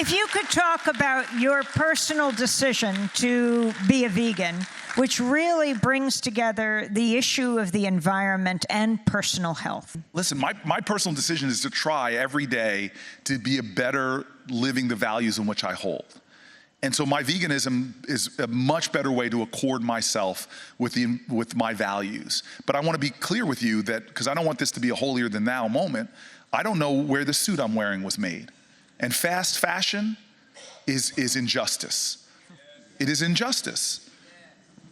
If you could talk about your personal decision to be a vegan, which really brings together the issue of the environment and personal health. Listen, my personal decision is to try every day to be a better living the values in which I hold. And so my veganism is a much better way to accord myself with my values. But I want to be clear with you that, because I don't want this to be a holier than thou moment, I don't know where the suit I'm wearing was made. And fast fashion is injustice. It is injustice.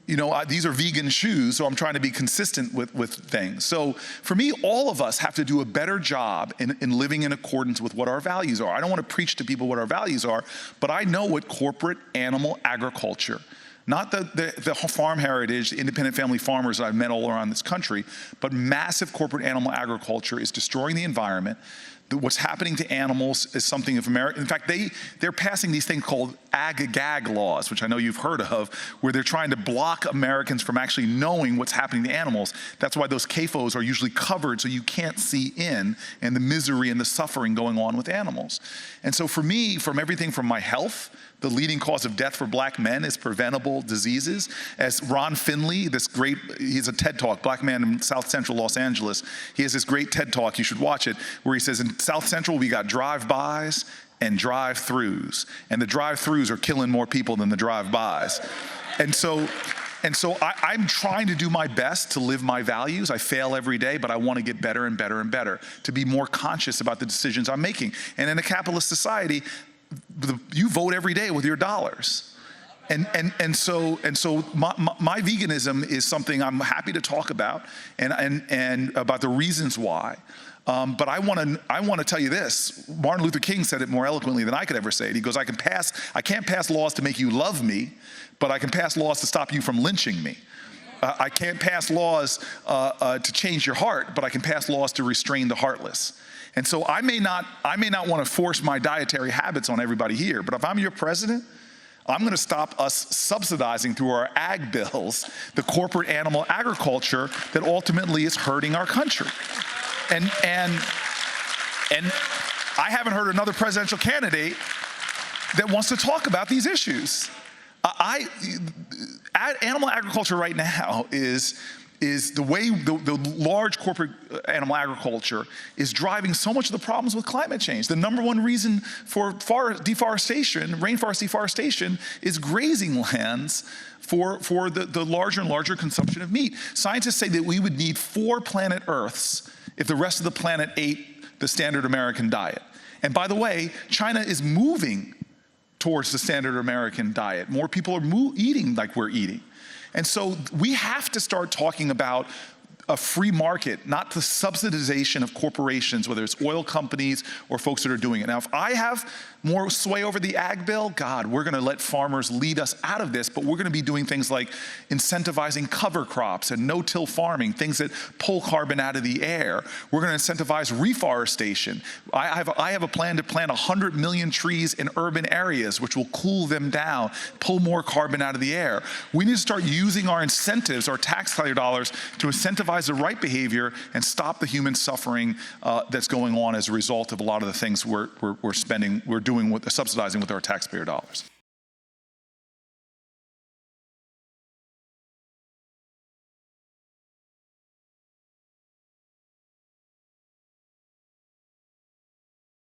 You know, these are vegan shoes, so I'm trying to be consistent with things. So for me, all of us have to do a better job in living in accordance with what our values are. I don't want to preach to people what our values are, but I know what corporate animal agriculture, not the farm heritage, the independent family farmers that I've met all around this country, but massive corporate animal agriculture is destroying the environment. What's happening to animals is something of America. In fact, they're passing these things called ag-gag laws, which I know you've heard of, where they're trying to block Americans from actually knowing what's happening to animals. That's why those CAFOs are usually covered so you can't see in, and the misery and the suffering going on with animals. And so for me, from everything from my health, the leading cause of death for black men is preventable diseases. As Ron Finley, he's a TED Talk, black man in South Central Los Angeles. He has this great TED Talk, you should watch it, where he says in South Central we got drive-bys and drive-throughs. And the drive-throughs are killing more people than the drive-bys. And so I'm trying to do my best to live my values. I fail every day, but I want to get better and better and better, to be more conscious about the decisions I'm making. And in a capitalist society, you vote every day with your dollars. And so my veganism is something I'm happy to talk about and about the reasons why. But I want to tell you this. Martin Luther King said it more eloquently than I could ever say it. He goes, I can't pass laws to make you love me, but I can pass laws to stop you from lynching me. I can't pass laws to change your heart, but I can pass laws to restrain the heartless. And so I may not want to force my dietary habits on everybody here, but if I'm your president, I'm going to stop us subsidizing through our ag bills the corporate animal agriculture that ultimately is hurting our country. And I haven't heard another presidential candidate that wants to talk about these issues. Animal agriculture right now is the way the large corporate animal agriculture is driving so much of the problems with climate change. The number one reason for deforestation, rainforest deforestation, is grazing lands for the larger and larger consumption of meat. Scientists say that we would need 4 planet Earths if the rest of the planet ate the standard American diet. And by the way, China is moving towards the standard American diet. More people are eating like we're eating. And so we have to start talking about a free market, not the subsidization of corporations, whether it's oil companies or folks that are doing it. Now, if I have more sway over the ag bill, God, we're gonna let farmers lead us out of this, but we're gonna be doing things like incentivizing cover crops and no-till farming, things that pull carbon out of the air. We're gonna incentivize reforestation. I have a plan to plant 100 million trees in urban areas, which will cool them down, pull more carbon out of the air. We need to start using our incentives, our taxpayer dollars, to incentivize the right behavior and stop the human suffering that's going on as a result of a lot of the things we're doing subsidizing with our taxpayer dollars.